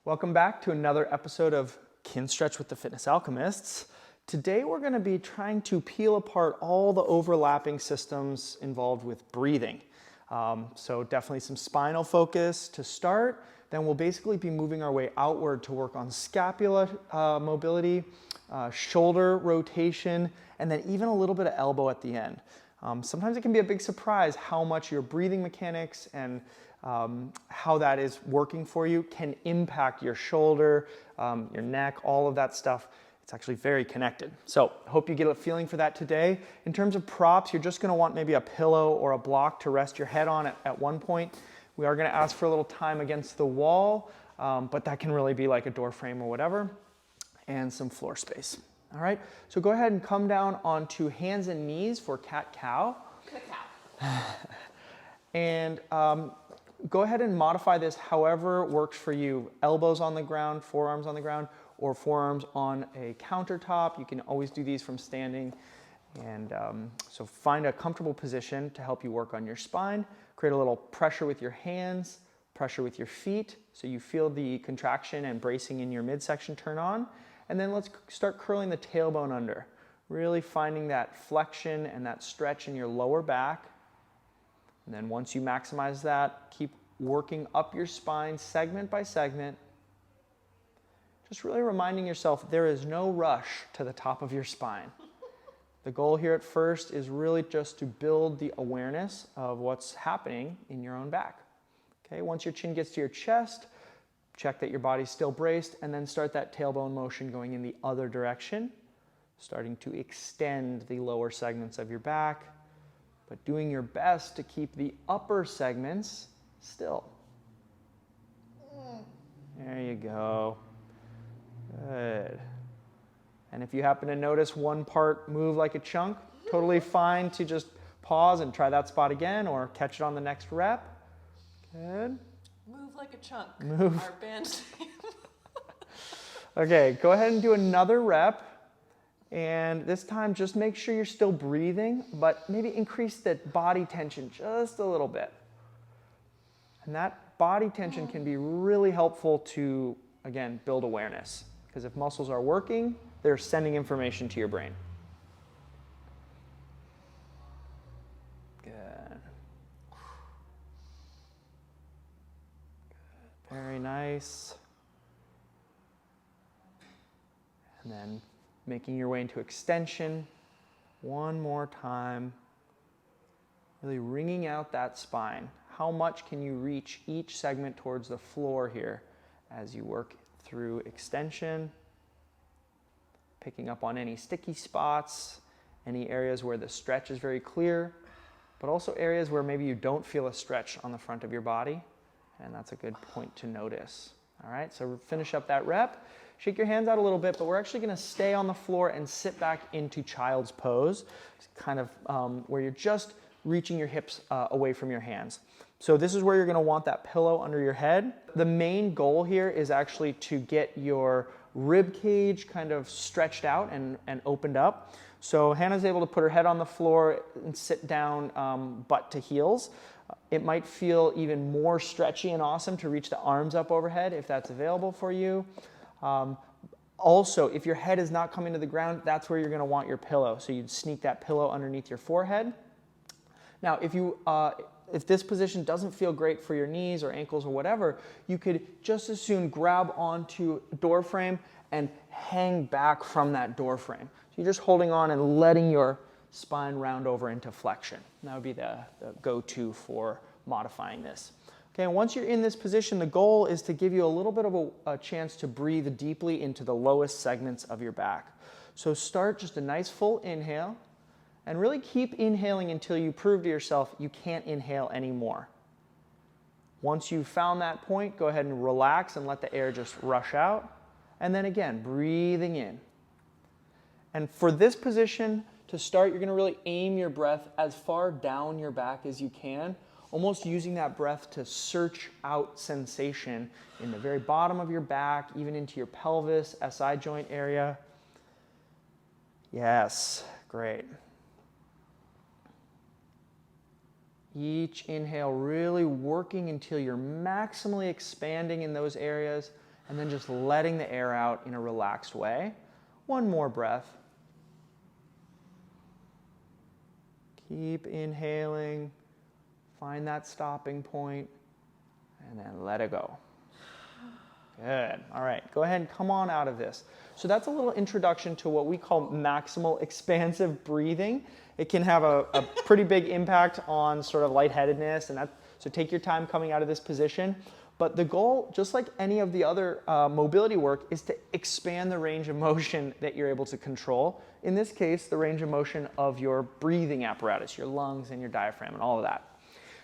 Welcome back to another episode of Kinstretch with the Fitness Alchemists. Today we're going to be trying to peel apart all the overlapping systems involved with breathing. So definitely some spinal focus to start. Then we'll basically be moving our way outward to work on scapula mobility, shoulder rotation, and then even a little bit of elbow at the end. Sometimes it can be a big surprise how much your breathing mechanics and how that is working for you can impact your shoulder, your neck, all of that stuff. It's actually very connected. So I hope you get a feeling for that today. In terms of props, you're just gonna want maybe a pillow or a block to rest your head on at one point. We are gonna ask for a little time against the wall, but that can really be like a door frame or whatever, and some floor space. All right, so go ahead and come down onto hands and knees for cat-cow. Cat-cow. And go ahead and modify this however works for you. Elbows on the ground, forearms on the ground, or forearms on a countertop. You can always do these from standing. And so find a comfortable position to help you work on your spine. Create a little pressure with your hands, pressure with your feet, so you feel the contraction and bracing in your midsection turn on. And then let's start curling the tailbone under. Really finding that flexion and that stretch in your lower back. And then once you maximize that, keep working up your spine segment by segment. Just really reminding yourself there is no rush to the top of your spine. The goal here at first is really just to build the awareness of what's happening in your own back. Okay, once your chin gets to your chest, check that your body's still braced, and then start that tailbone motion going in the other direction, starting to extend the lower segments of your back, but doing your best to keep the upper segments still. There you go. Good. And if you happen to notice one part move like a chunk, totally fine to just pause and try that spot again or catch it on the next rep. Good. Move like a chunk. Move. Our band. Okay, go ahead and do another rep. And this time, just make sure you're still breathing, but maybe increase the body tension just a little bit. And that body tension can be really helpful to, again, build awareness. Because if muscles are working, they're sending information to your brain. Good. Very nice. And then making your way into extension. One more time. Really wringing out that spine. How much can you reach each segment towards the floor here as you work through extension? Picking up on any sticky spots, any areas where the stretch is very clear, but also areas where maybe you don't feel a stretch on the front of your body. And that's a good point to notice. All right, so finish up that rep. Shake your hands out a little bit, but we're actually gonna stay on the floor and sit back into child's pose, kind of where you're just reaching your hips away from your hands. So this is where you're gonna want that pillow under your head. The main goal here is actually to get your rib cage kind of stretched out and opened up. So Hannah's able to put her head on the floor and sit down butt to heels. It might feel even more stretchy and awesome to reach the arms up overhead if that's available for you. Also, if your head is not coming to the ground, that's where you're gonna want your pillow. So you'd sneak that pillow underneath your forehead. Now, if this position doesn't feel great for your knees or ankles or whatever, you could just as soon grab onto a door frame and hang back from that door frame. So you're just holding on and letting your spine round over into flexion. That would be the go-to for modifying this. Okay, and once you're in this position, the goal is to give you a little bit of a chance to breathe deeply into the lowest segments of your back. So start just a nice full inhale, and really keep inhaling until you prove to yourself you can't inhale anymore. Once you've found that point, go ahead and relax and let the air just rush out. And then again, breathing in. And for this position, to start, you're gonna really aim your breath as far down your back as you can, almost using that breath to search out sensation in the very bottom of your back, even into your pelvis, SI joint area. Yes, great. Each inhale really working until you're maximally expanding in those areas, and then just letting the air out in a relaxed way. One more breath. Keep inhaling, find that stopping point, and then let it go. Good. All right, go ahead and come on out of this. So that's a little introduction to what we call maximal expansive breathing. It can have a pretty big impact on sort of lightheadedness, and so take your time coming out of this position. But the goal, just like any of the other mobility work, is to expand the range of motion that you're able to control. In this case, the range of motion of your breathing apparatus, your lungs and your diaphragm and all of that.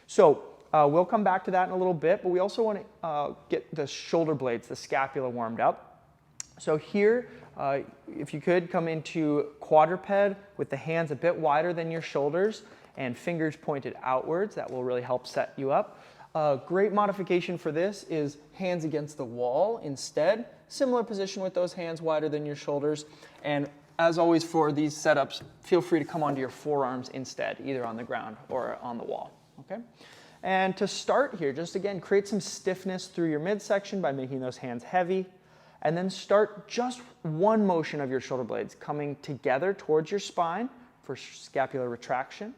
So we'll come back to that in a little bit, but we also want to get the shoulder blades, the scapula, warmed up. So here, if you could, come into quadruped with the hands a bit wider than your shoulders and fingers pointed outwards. That will really help set you up. A great modification for this is hands against the wall instead. Similar position with those hands wider than your shoulders. And as always for these setups, feel free to come onto your forearms instead, either on the ground or on the wall. Okay? And to start here, just again, create some stiffness through your midsection by making those hands heavy. And then start just one motion of your shoulder blades coming together towards your spine for scapular retraction,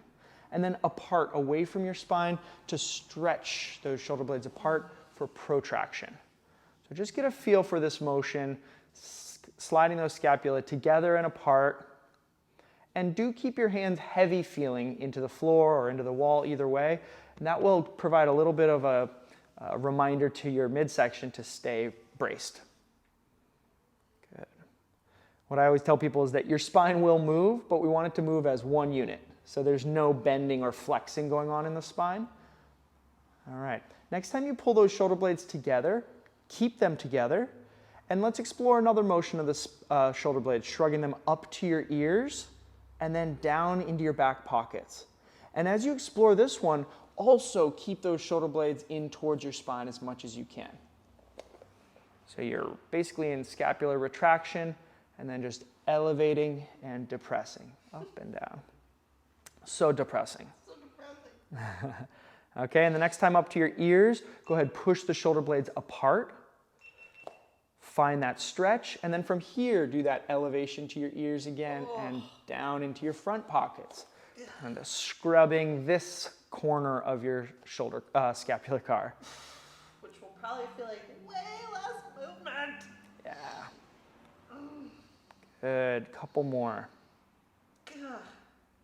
and then apart away from your spine to stretch those shoulder blades apart for protraction. So just get a feel for this motion, sliding those scapula together and apart. And do keep your hands heavy feeling into the floor or into the wall either way. And that will provide a little bit of a reminder to your midsection to stay braced. Good. What I always tell people is that your spine will move, but we want it to move as one unit. So there's no bending or flexing going on in the spine. All right. Next time you pull those shoulder blades together, keep them together. And let's explore another motion of the shoulder blades, shrugging them up to your ears and then down into your back pockets. And as you explore this one, also keep those shoulder blades in towards your spine as much as you can. So you're basically in scapular retraction and then just elevating and depressing up and down. So depressing. So depressing. Okay, and the next time up to your ears, go ahead, push the shoulder blades apart. Find that stretch, and then from here, do that elevation to your ears again and down into your front pockets. And scrubbing this corner of your shoulder scapular CAR. Which will probably feel like way less movement. Yeah. Good, couple more.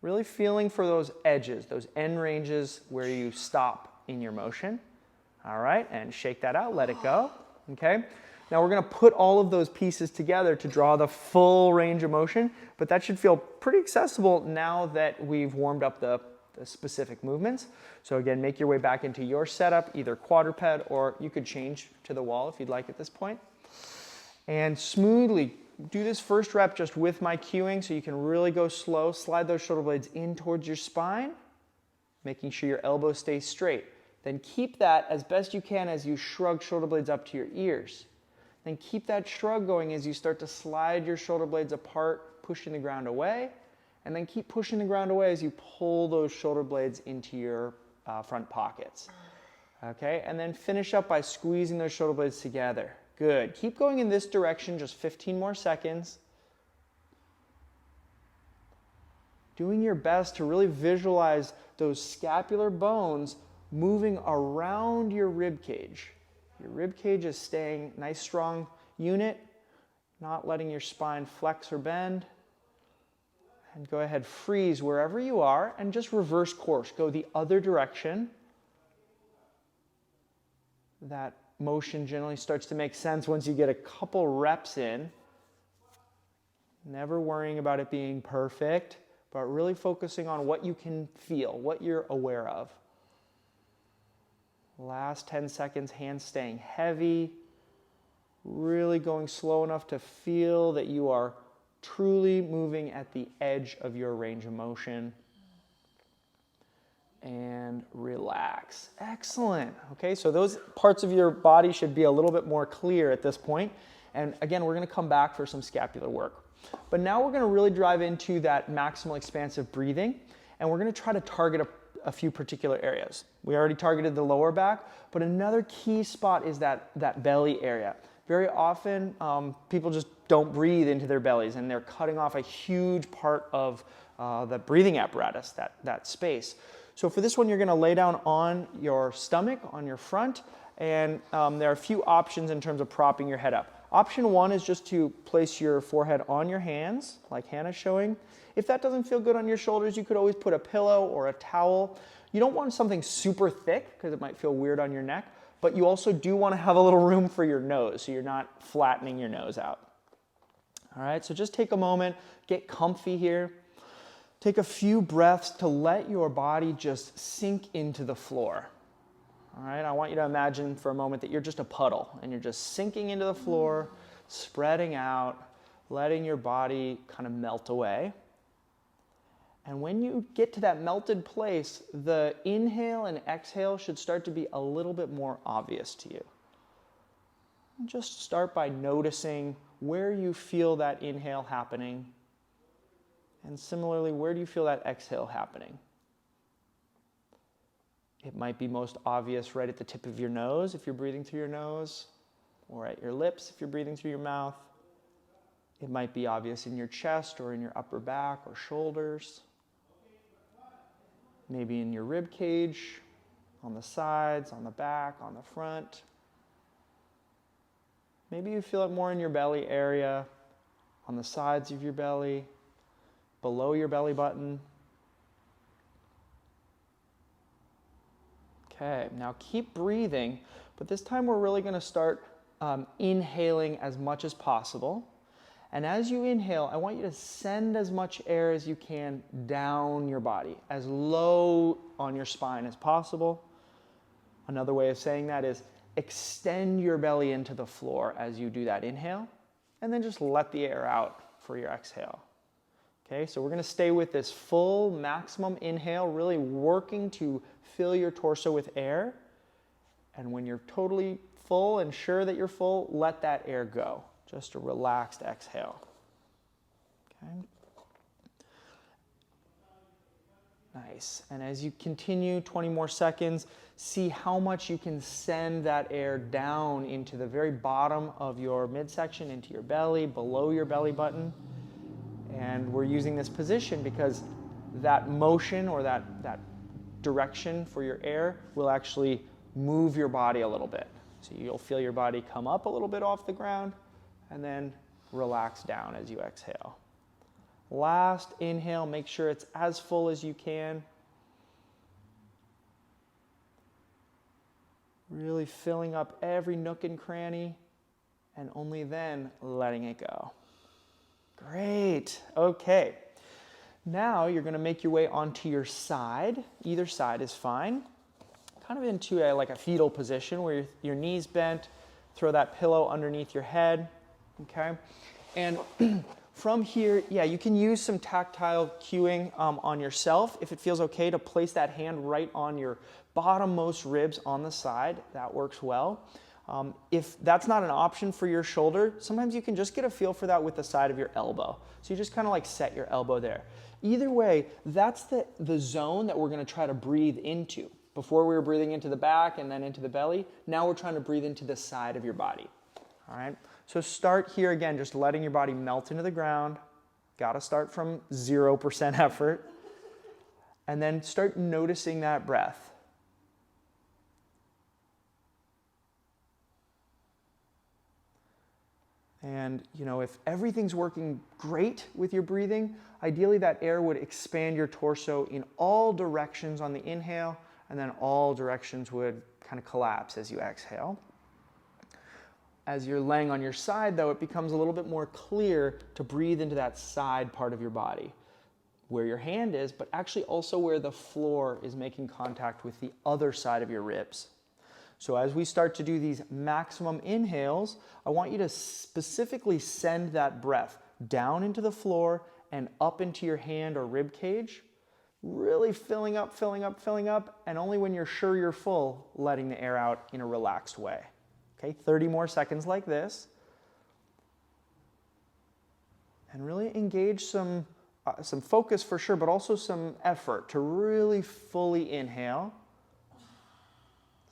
Really feeling for those edges, those end ranges where you stop in your motion. All right, and shake that out, let it go. Okay, now we're gonna put all of those pieces together to draw the full range of motion, but that should feel pretty accessible now that we've warmed up the specific movements. So again, make your way back into your setup, either quadruped, or you could change to the wall if you'd like at this point. And smoothly do this first rep just with my cueing so you can really go slow. Slide those shoulder blades in towards your spine, making sure your elbows stay straight. Then keep that as best you can as you shrug shoulder blades up to your ears. Then keep that shrug going as you start to slide your shoulder blades apart, pushing the ground away. And then keep pushing the ground away as you pull those shoulder blades into your front pockets. Okay, and then finish up by squeezing those shoulder blades together. Good. Keep going in this direction, just 15 more seconds. Doing your best to really visualize those scapular bones moving around your rib cage. Your rib cage is staying nice, strong unit, not letting your spine flex or bend. And go ahead, freeze wherever you are and just reverse course. Go the other direction. That motion generally starts to make sense once you get a couple reps in. Never worrying about it being perfect, but really focusing on what you can feel, what you're aware of. Last 10 seconds, hands staying heavy, really going slow enough to feel that you are truly moving at the edge of your range of motion. And relax. Excellent. Okay, so those parts of your body should be a little bit more clear at this point. And again, we're going to come back for some scapular work. But now we're going to really drive into that maximal expansive breathing, and we're going to try to target a few particular areas. We already targeted the lower back, but another key spot is that belly area. Very often, people just don't breathe into their bellies, and they're cutting off a huge part of the breathing apparatus, that space. So for this one, you're going to lay down on your stomach, on your front, and there are a few options in terms of propping your head up. Option one is just to place your forehead on your hands, like Hannah's showing. If that doesn't feel good on your shoulders, you could always put a pillow or a towel. You don't want something super thick because it might feel weird on your neck, but you also do want to have a little room for your nose so you're not flattening your nose out. All right, so just take a moment, get comfy here. Take a few breaths to let your body just sink into the floor. All right, I want you to imagine for a moment that you're just a puddle and you're just sinking into the floor, spreading out, letting your body kind of melt away. And when you get to that melted place, the inhale and exhale should start to be a little bit more obvious to you. Just start by noticing where you feel that inhale happening. And similarly, where do you feel that exhale happening? It might be most obvious right at the tip of your nose if you're breathing through your nose, or at your lips if you're breathing through your mouth. It might be obvious in your chest or in your upper back or shoulders. Maybe in your rib cage, on the sides, on the back, on the front. Maybe you feel it more in your belly area, on the sides of your belly, below your belly button. Okay, now keep breathing, but this time we're really going to start inhaling as much as possible. And as you inhale, I want you to send as much air as you can down your body, as low on your spine as possible. Another way of saying that is extend your belly into the floor as you do that inhale, and then just let the air out for your exhale. Okay, so we're going to stay with this full maximum inhale, really working to fill your torso with air. And when you're totally full and sure that you're full, let that air go. Just a relaxed exhale. Okay. Nice. And as you continue, 20 more seconds, see how much you can send that air down into the very bottom of your midsection, into your belly, below your belly button. And we're using this position because that motion or that direction for your air will actually move your body a little bit. So you'll feel your body come up a little bit off the ground and then relax down as you exhale. Last inhale, make sure it's as full as you can. Really filling up every nook and cranny, and only then letting it go. Great. Okay. Now you're going to make your way onto your side. Either side is fine. Kind of into like a fetal position where your knees bent. Throw that pillow underneath your head. Okay. And from here, yeah, you can use some tactile cueing on yourself. If it feels okay to place that hand right on your bottommost ribs on the side, that works well. If that's not an option for your shoulder, sometimes you can just get a feel for that with the side of your elbow. So you just kind of like set your elbow there. Either way, that's the zone that we're going to try to breathe into. Before we were breathing into the back and then into the belly. Now we're trying to breathe into the side of your body. All right. So start here again, just letting your body melt into the ground. Got to start from 0% effort. And then start noticing that breath. And, you know, if everything's working great with your breathing, ideally that air would expand your torso in all directions on the inhale, and then all directions would kind of collapse as you exhale. As you're laying on your side, though, it becomes a little bit more clear to breathe into that side part of your body, where your hand is, but actually also where the floor is making contact with the other side of your ribs. So as we start to do these maximum inhales, I want you to specifically send that breath down into the floor and up into your hand or rib cage, really filling up, filling up, filling up, and only when you're sure you're full, letting the air out in a relaxed way. Okay, 30 more seconds like this. And really engage some focus for sure, but also some effort to really fully inhale.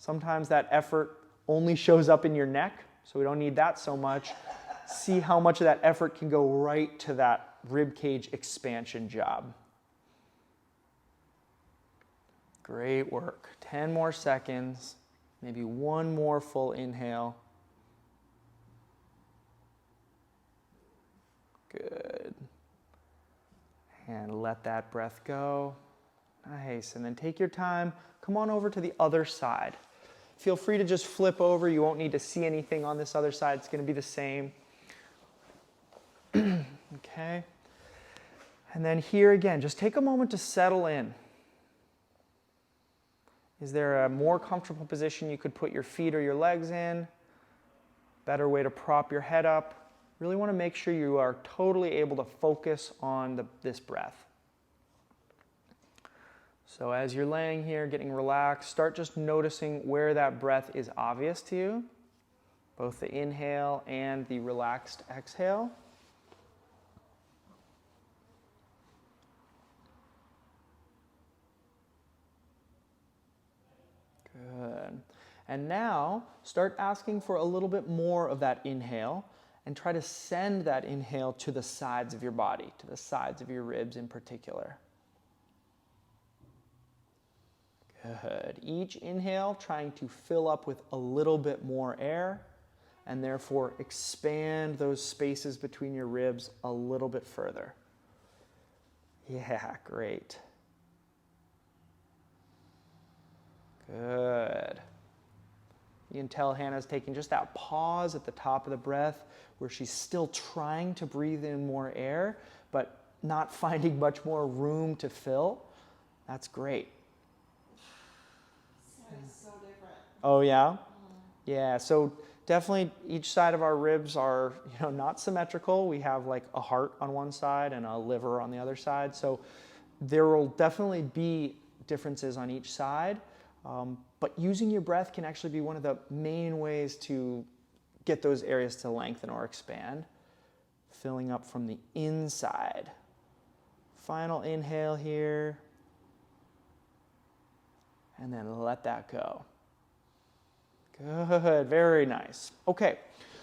Sometimes that effort only shows up in your neck, so we don't need that so much. See how much of that effort can go right to that rib cage expansion job. Great work. 10 more seconds, maybe one more full inhale. Good. And let that breath go. Nice. And then take your time. Come on over to the other side. Feel free to just flip over. You won't need to see anything on this other side. It's going to be the same. Okay. And then here again, just take a moment to settle in. Is there a more comfortable position you could put your feet or your legs in? Better way to prop your head up? Really want to make sure you are totally able to focus on this breath. So as you're laying here, getting relaxed, start just noticing where that breath is obvious to you, both the inhale and the relaxed exhale. Good. And now start asking for a little bit more of that inhale and try to send that inhale to the sides of your body, to the sides of your ribs in particular. Good. Each inhale trying to fill up with a little bit more air and therefore expand those spaces between your ribs a little bit further. Yeah, great. Good. You can tell Hannah's taking just that pause at the top of the breath where she's still trying to breathe in more air, but not finding much more room to fill. That's great. It's so different. Oh, yeah? Yeah, so definitely each side of our ribs are, not symmetrical. We have like a heart on one side and a liver on the other side. So there will definitely be differences on each side. But using your breath can actually be one of the main ways to get those areas to lengthen or expand. Filling up from the inside. Final inhale here. And then let that go. Good, very nice. Okay,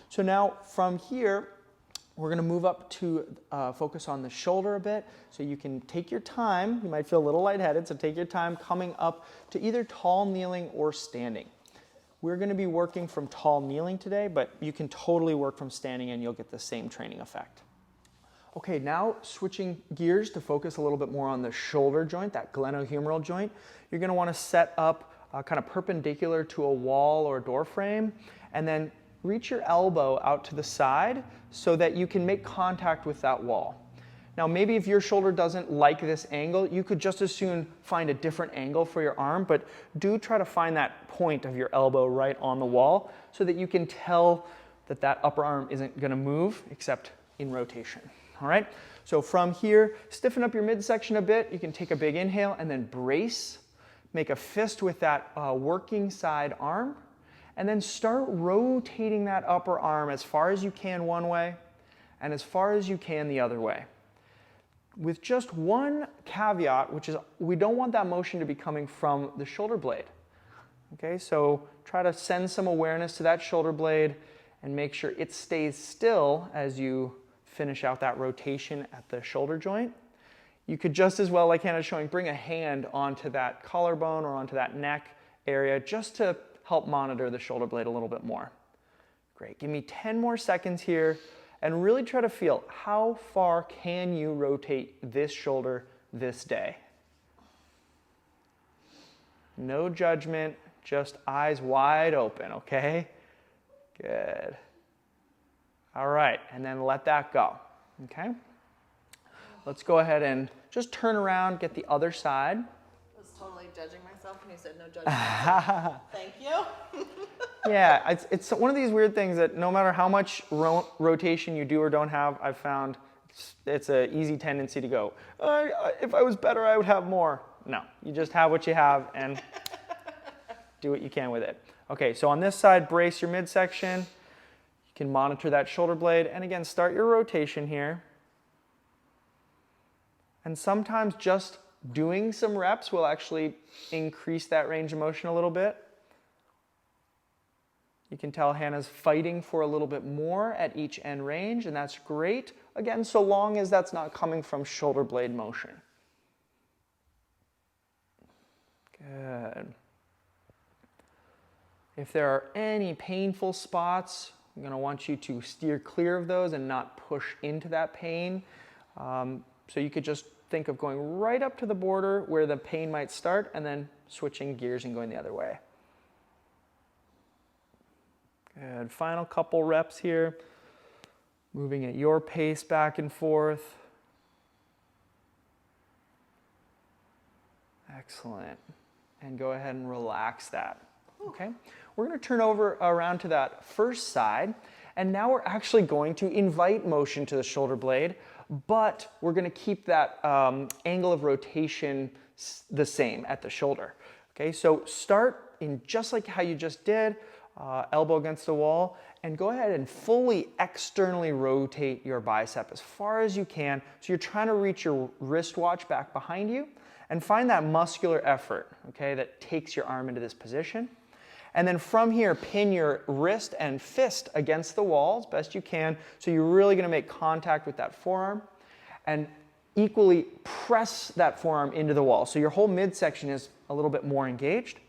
so now from here, we're going to move up to focus on the shoulder a bit. So you can take your time. You might feel a little lightheaded, so take your time coming up to either tall kneeling or standing. We're going to be working from tall kneeling today, but you can totally work from standing and you'll get the same training effect. Okay, now switching gears to focus a little bit more on the shoulder joint, that glenohumeral joint. You're going to want to set up kind of perpendicular to a wall or door frame, and then reach your elbow out to the side so that you can make contact with that wall. Now maybe if your shoulder doesn't like this angle, you could just as soon find a different angle for your arm, but do try to find that point of your elbow right on the wall so that you can tell that that upper arm isn't going to move except in rotation. All right, so from here, stiffen up your midsection a bit. You can take a big inhale and then brace. Make a fist with that working side arm. And then start rotating that upper arm as far as you can one way and as far as you can the other way. With just one caveat, which is we don't want that motion to be coming from the shoulder blade. Okay, so try to send some awareness to that shoulder blade and make sure it stays still as you finish out that rotation at the shoulder joint. You could just as well, like Hannah's showing, bring a hand onto that collarbone or onto that neck area just to help monitor the shoulder blade a little bit more. Great, give me 10 more seconds here and really try to feel how far can you rotate this shoulder this day. No judgment, just eyes wide open, okay? Good. All right, and then let that go, okay? Let's go ahead and just turn around, get the other side. I was totally judging myself when you said no judgment. Thank you. Yeah, it's one of these weird things that no matter how much rotation you do or don't have, I've found it's an easy tendency to go, if I was better, I would have more. No, you just have what you have and do what you can with it. Okay, so on this side, brace your midsection. You can monitor that shoulder blade. And again, start your rotation here. And sometimes just doing some reps will actually increase that range of motion a little bit. You can tell Hannah's fighting for a little bit more at each end range, and that's great. Again, so long as that's not coming from shoulder blade motion. Good. If there are any painful spots, I'm going to want you to steer clear of those and not push into that pain. So you could just think of going right up to the border where the pain might start and then switching gears and going the other way. Good. Final couple reps here. Moving at your pace back and forth. Excellent. And go ahead and relax that. Okay. We're going to turn over around to that first side, and now we're actually going to invite motion to the shoulder blade, but we're going to keep that angle of rotation the same at the shoulder. Okay, so start in just like how you just did, elbow against the wall, and go ahead and fully externally rotate your bicep as far as you can. So you're trying to reach your wristwatch back behind you and find that muscular effort, okay, that takes your arm into this position. And then from here, pin your wrist and fist against the wall as best you can. So you're really going to make contact with that forearm and equally press that forearm into the wall. So your whole midsection is a little bit more engaged.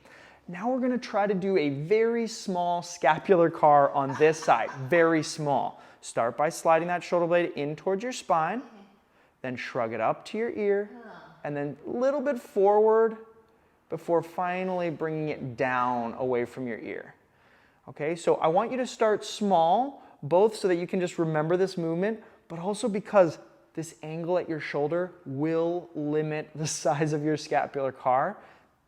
Now we're going to try to do a very small scapular CAR on this side, very small. Start by sliding that shoulder blade in towards your spine, then shrug it up to your ear, and then a little bit forward before finally bringing it down away from your ear. Okay, so I want you to start small, both so that you can just remember this movement, but also because this angle at your shoulder will limit the size of your scapular CAR.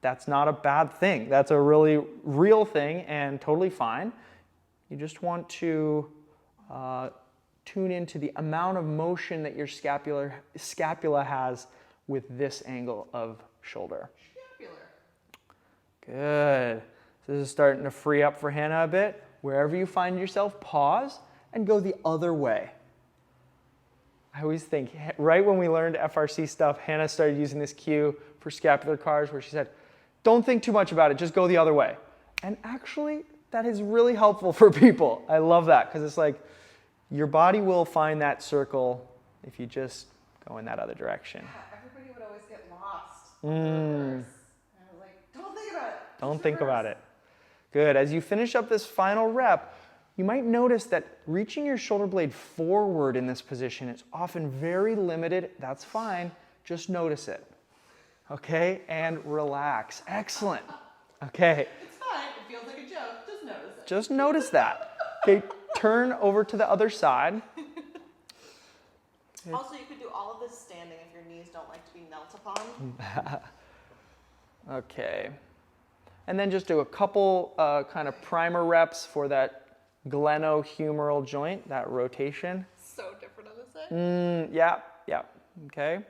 That's not a bad thing. That's a really real thing and totally fine. You just want to tune into the amount of motion that your scapula has with this angle of shoulder. Good. So this is starting to free up for Hannah a bit. Wherever you find yourself, pause and go the other way. I always think, right when we learned FRC stuff, Hannah started using this cue for scapular CARs where she said, don't think too much about it, just go the other way. And actually, that is really helpful for people. I love that because it's like your body will find that circle if you just go in that other direction. Yeah, everybody would always get lost. Don't think about it. Good. As you finish up this final rep, you might notice that reaching your shoulder blade forward in this position is often very limited. That's fine. Just notice it. Okay? And relax. Excellent. Okay. It's fine. It feels like a joke. Just notice it. Just notice that. Okay. Turn over to the other side. Also, you could do all of this standing if your knees don't like to be knelt upon. Okay. And then just do a couple kind of primer reps for that glenohumeral joint, that rotation. So different on this side. Yeah. Okay.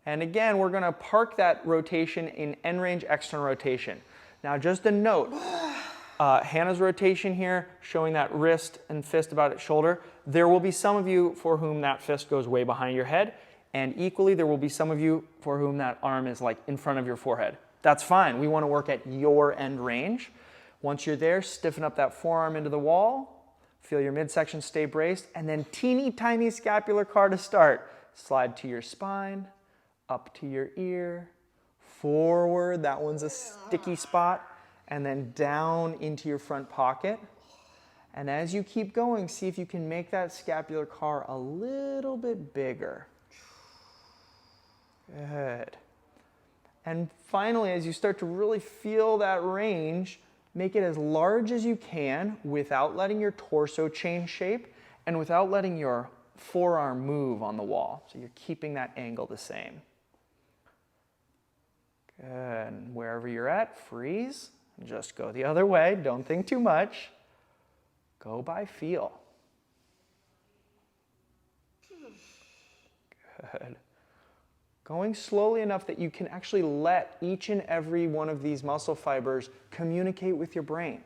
And again, we're going to park that rotation in end range external rotation. Now, just a note, Hannah's rotation here, showing that wrist and fist about its shoulder. There will be some of you for whom that fist goes way behind your head, and equally, there will be some of you for whom that arm is like in front of your forehead. That's fine. We want to work at your end range. Once you're there, stiffen up that forearm into the wall. Feel your midsection stay braced. And then teeny tiny scapular CAR to start. Slide to your spine, up to your ear, forward. That one's a sticky spot. And then down into your front pocket. And as you keep going, see if you can make that scapular CAR a little bit bigger. Good. And finally, as you start to really feel that range, make it as large as you can without letting your torso change shape and without letting your forearm move on the wall. So you're keeping that angle the same. Good. And wherever you're at, freeze. Just go the other way. Don't think too much. Go by feel. Good. Going slowly enough that you can actually let each and every one of these muscle fibers communicate with your brain.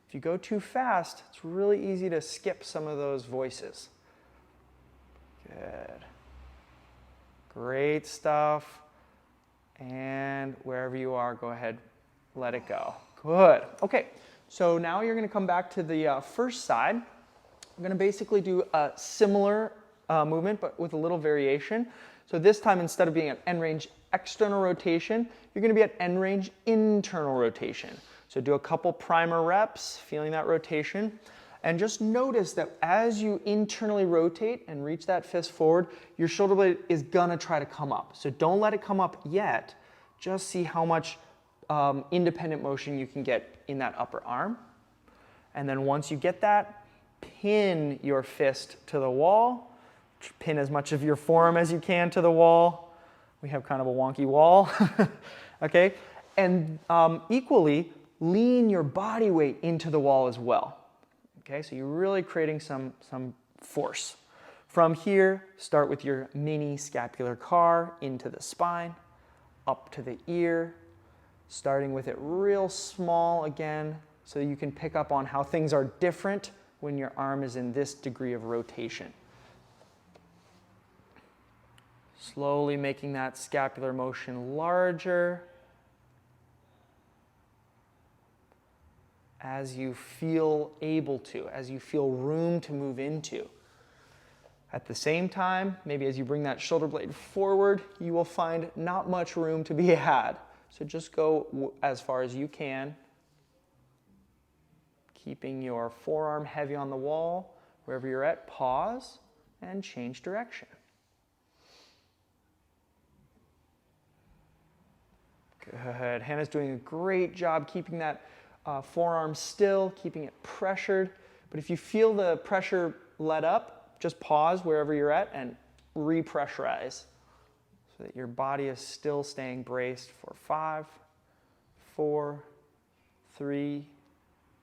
If you go too fast, it's really easy to skip some of those voices. Good. Great stuff. And wherever you are, go ahead, let it go. Good. Okay, So now you're going to come back to the first side. We're going to basically do a similar movement, but with a little variation. So this time, instead of being at end range external rotation, you're going to be at end range internal rotation. So do a couple primer reps, feeling that rotation. And just notice that as you internally rotate and reach that fist forward, your shoulder blade is gonna try to come up. So don't let it come up yet. Just see how much independent motion you can get in that upper arm. And then once you get that, pin your fist to the wall. Pin as much of your forearm as you can to the wall. We have kind of a wonky wall, okay? And equally, lean your body weight into the wall as well. Okay, so you're really creating some force. From here, start with your mini scapular CAR into the spine, up to the ear, starting with it real small again, so you can pick up on how things are different when your arm is in this degree of rotation. Slowly making that scapular motion larger as you feel able to, as you feel room to move into. At the same time, maybe as you bring that shoulder blade forward, you will find not much room to be had. So just go as far as you can, keeping your forearm heavy on the wall. Wherever you're at, pause and change direction. Good. Hannah's doing a great job keeping that forearm still, keeping it pressured. But if you feel the pressure let up, just pause wherever you're at and repressurize so that your body is still staying braced for 5, 4, 3,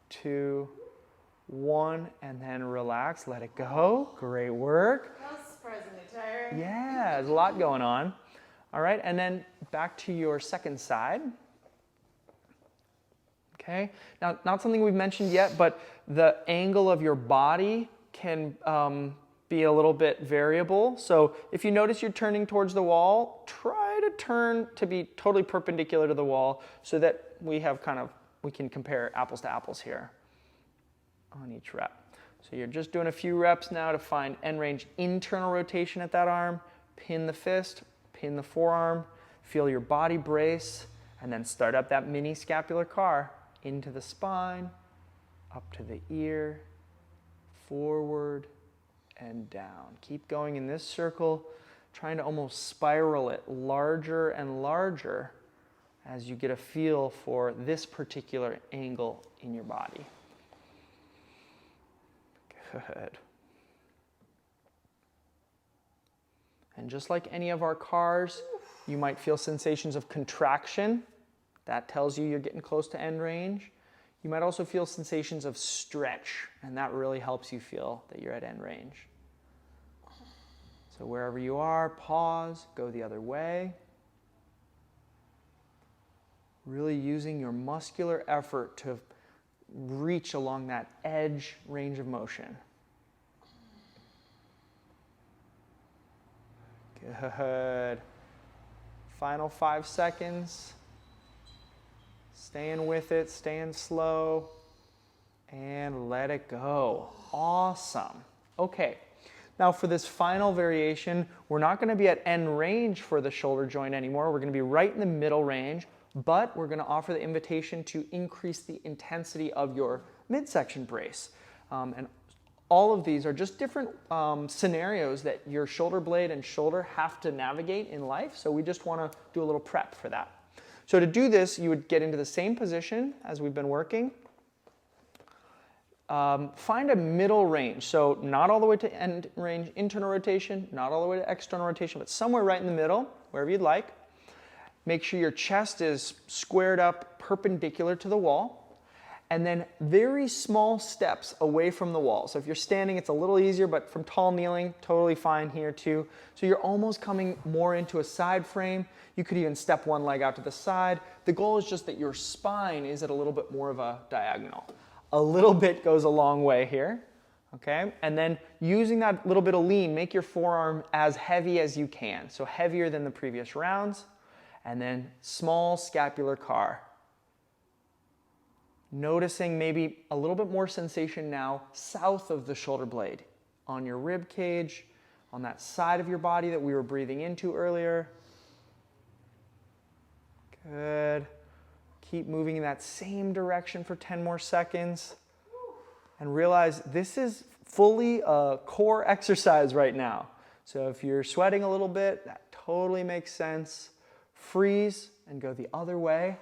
2, 1, and then relax, let it go. Great work. That was surprisingly tired. Yeah, there's a lot going on. All right, and then back to your second side. Okay, now not something we've mentioned yet, but the angle of your body can be a little bit variable. So if you notice you're turning towards the wall, try to turn to be totally perpendicular to the wall so that we can compare apples to apples here on each rep. So you're just doing a few reps now to find end range internal rotation at that arm, pin the fist, pin the forearm, feel your body brace, and then start up that mini scapular CAR into the spine, up to the ear, forward, and down. Keep going in this circle, trying to almost spiral it larger and larger as you get a feel for this particular angle in your body. Good. And just like any of our CARs, you might feel sensations of contraction. That tells you you're getting close to end range. You might also feel sensations of stretch, and that really helps you feel that you're at end range. So wherever you are, pause, go the other way. Really using your muscular effort to reach along that edge range of motion. Good. Final 5 seconds. Staying with it, staying slow, and let it go. Awesome. Okay, now for this final variation, we're not going to be at end range for the shoulder joint anymore. We're going to be right in the middle range, but we're going to offer the invitation to increase the intensity of your midsection brace. And all of these are just different scenarios that your shoulder blade and shoulder have to navigate in life, so we just want to do a little prep for that. So to do this, you would get into the same position as we've been working. Find a middle range, so not all the way to end range internal rotation, not all the way to external rotation, but somewhere right in the middle, wherever you'd like. Make sure your chest is squared up perpendicular to the wall, and then very small steps away from the wall. So if you're standing, it's a little easier, but from tall kneeling, totally fine here too. So you're almost coming more into a side frame. You could even step one leg out to the side. The goal is just that your spine is at a little bit more of a diagonal. A little bit goes a long way here, okay? And then using that little bit of lean, make your forearm as heavy as you can. So heavier than the previous rounds. And then small scapular CAR. Noticing maybe a little bit more sensation now south of the shoulder blade, on your rib cage, on that side of your body that we were breathing into earlier. Good. Keep moving in that same direction for 10 more seconds. And realize this is fully a core exercise right now. So if you're sweating a little bit, that totally makes sense. Freeze and go the other way.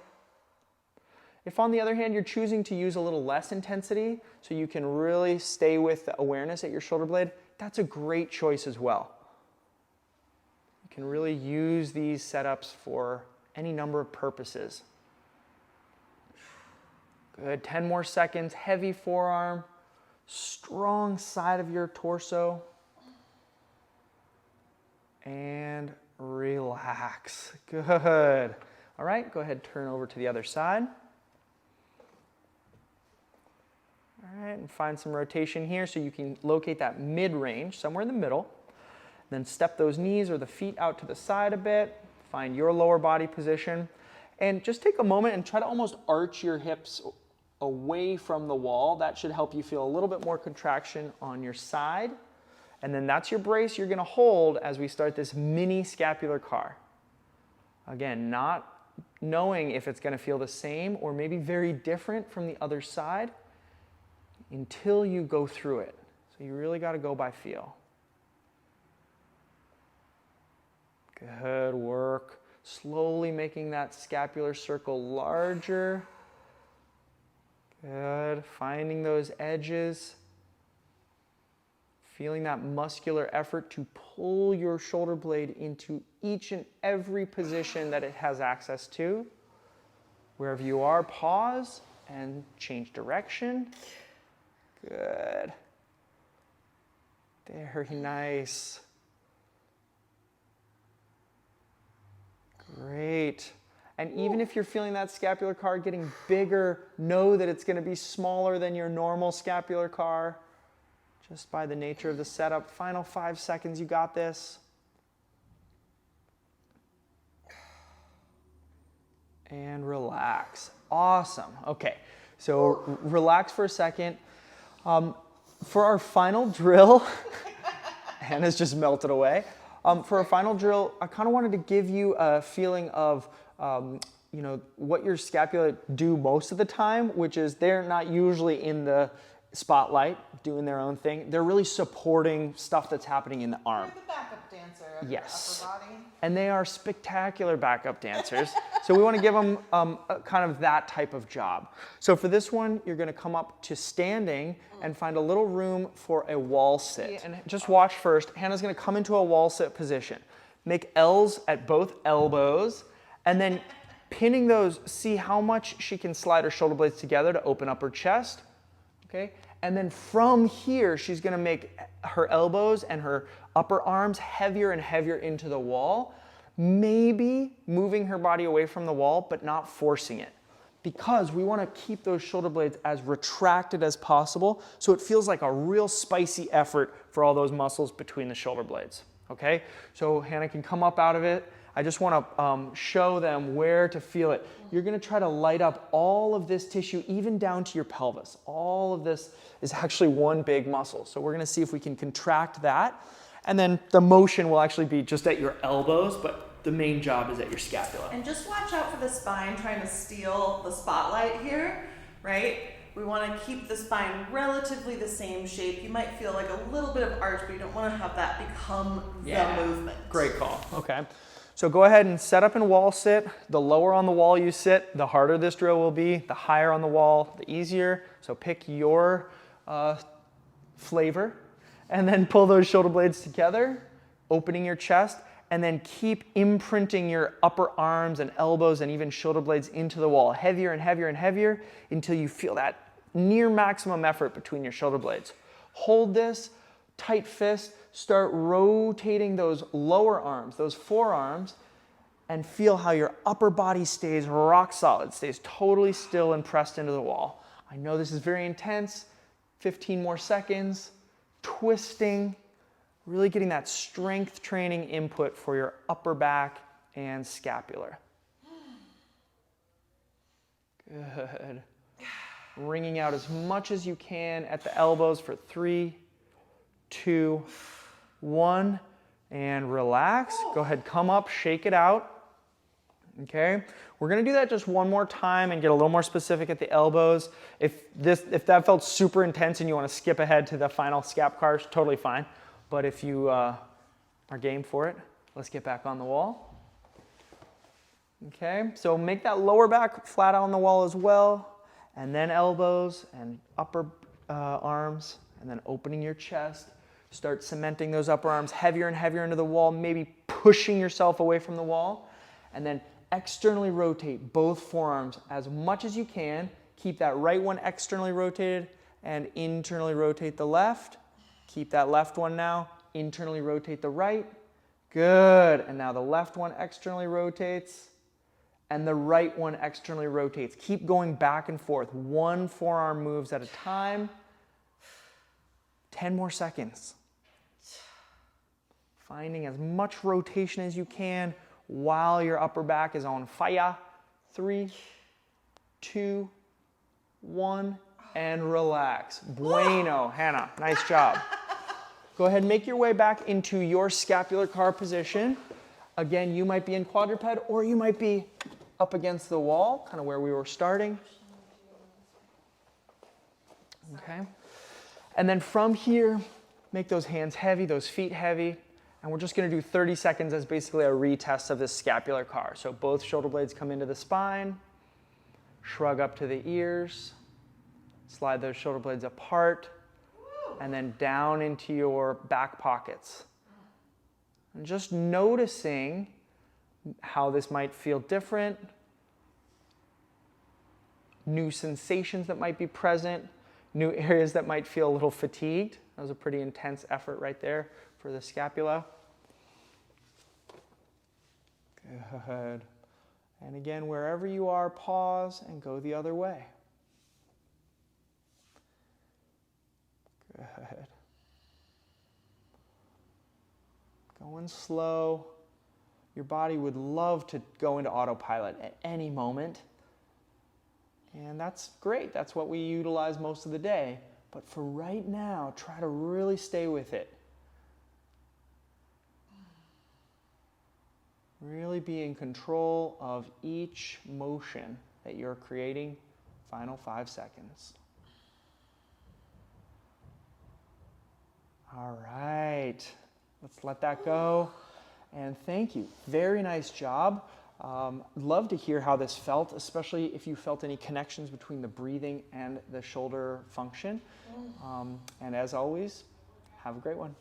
If on the other hand, you're choosing to use a little less intensity so you can really stay with the awareness at your shoulder blade, that's a great choice as well. You can really use these setups for any number of purposes. Good, 10 more seconds, heavy forearm, strong side of your torso, and relax. Good. All right, go ahead, turn over to the other side. All right, and find some rotation here so you can locate that mid-range, somewhere in the middle. Then step those knees or the feet out to the side a bit. Find your lower body position. And just take a moment and try to almost arch your hips away from the wall. That should help you feel a little bit more contraction on your side. And then that's your brace you're going to hold as we start this mini scapular CAR. Again, not knowing if it's going to feel the same or maybe very different from the other side until you go through it. So you really got to go by feel. Good work. Slowly making that scapular circle larger. Good. Finding those edges. Feeling that muscular effort to pull your shoulder blade into each and every position that it has access to. Wherever you are, pause and change direction. Good. Very nice. Great. And even if you're feeling that scapular CAR getting bigger, know that it's going to be smaller than your normal scapular CAR. Just by the nature of the setup. Final 5 seconds, you got this. And relax. Awesome. Okay, so relax for a second. For our final drill, Hannah's just melted away. For our final drill, I kind of wanted to give you a feeling of you know, what your scapula do most of the time, which is they're not usually in the spotlight doing their own thing. They're really supporting stuff that's happening in the arm. You're the backup dancer of Yes. your upper body. And they are spectacular backup dancers. So we want to give them kind of that type of job. So for this one, you're going to come up to standing and find a little room for a wall sit. And just watch first. Hannah's going to come into a wall sit position. Make L's at both elbows, and then pinning those, see how much she can slide her shoulder blades together to open up her chest. Okay? And then from here, she's going to make her elbows and her upper arms heavier and heavier into the wall, maybe moving her body away from the wall, but not forcing it. Because we want to keep those shoulder blades as retracted as possible, so it feels like a real spicy effort for all those muscles between the shoulder blades. Okay? So Hannah can come up out of it. I just want to show them where to feel it. You're going to try to light up all of this tissue, even down to your pelvis. All of this is actually one big muscle. So we're going to see if we can contract that. And then the motion will actually be just at your elbows, but the main job is at your scapula. And just watch out for the spine trying to steal the spotlight here, right? We want to keep the spine relatively the same shape. You might feel like a little bit of arch, but you don't want to have that become the movement. Great call. Okay. So go ahead and set up in wall sit. The lower on the wall you sit, the harder this drill will be. The higher on the wall, the easier. So pick your flavor, and then pull those shoulder blades together, opening your chest, and then keep imprinting your upper arms and elbows and even shoulder blades into the wall, heavier and heavier and heavier until you feel that near maximum effort between your shoulder blades. Hold this, tight fist, start rotating those lower arms, those forearms, and feel how your upper body stays rock solid, stays totally still and pressed into the wall. I know this is very intense. 15 more seconds, twisting, really getting that strength training input for your upper back and scapular. Good. wringing out as much as you can at the elbows for 3, 2, 1, and relax. Go ahead, come up, shake it out. Okay, we're gonna do that just one more time and get a little more specific at the elbows. If that felt super intense and you wanna skip ahead to the final scap CARs, totally fine. But if you are game for it, let's get back on the wall. Okay, so make that lower back flat on the wall as well, and then elbows and upper arms, and then opening your chest. Start cementing those upper arms heavier and heavier into the wall, maybe pushing yourself away from the wall, and then externally rotate both forearms as much as you can. Keep that right one externally rotated and internally rotate the left. Keep that left one now, internally rotate the right. Good, and now the left one externally rotates and the right one externally rotates. Keep going back and forth, one forearm moves at a time. 10 more seconds. Finding as much rotation as you can while your upper back is on fire. 3, 2, 1, and relax. Bueno, Hannah, nice job. Go ahead and make your way back into your scapular CAR position. Again, you might be in quadruped or you might be up against the wall, kind of where we were starting. Okay. And then from here, make those hands heavy, those feet heavy. And we're just going to do 30 seconds as basically a retest of this scapular CAR. So both shoulder blades come into the spine, shrug up to the ears, slide those shoulder blades apart, and then down into your back pockets. And just noticing how this might feel different, new sensations that might be present, new areas that might feel a little fatigued. That was a pretty intense effort right there for the scapula. Good. And again, wherever you are, pause and go the other way. Good. Going slow. Your body would love to go into autopilot at any moment. And that's great. That's what we utilize most of the day. But for right now, try to really stay with it. Really be in control of each motion that you're creating. Final 5 seconds. All right, let's let that go. And thank you. Very nice job. Love to hear how this felt, especially if you felt any connections between the breathing and the shoulder function. And as always, have a great one.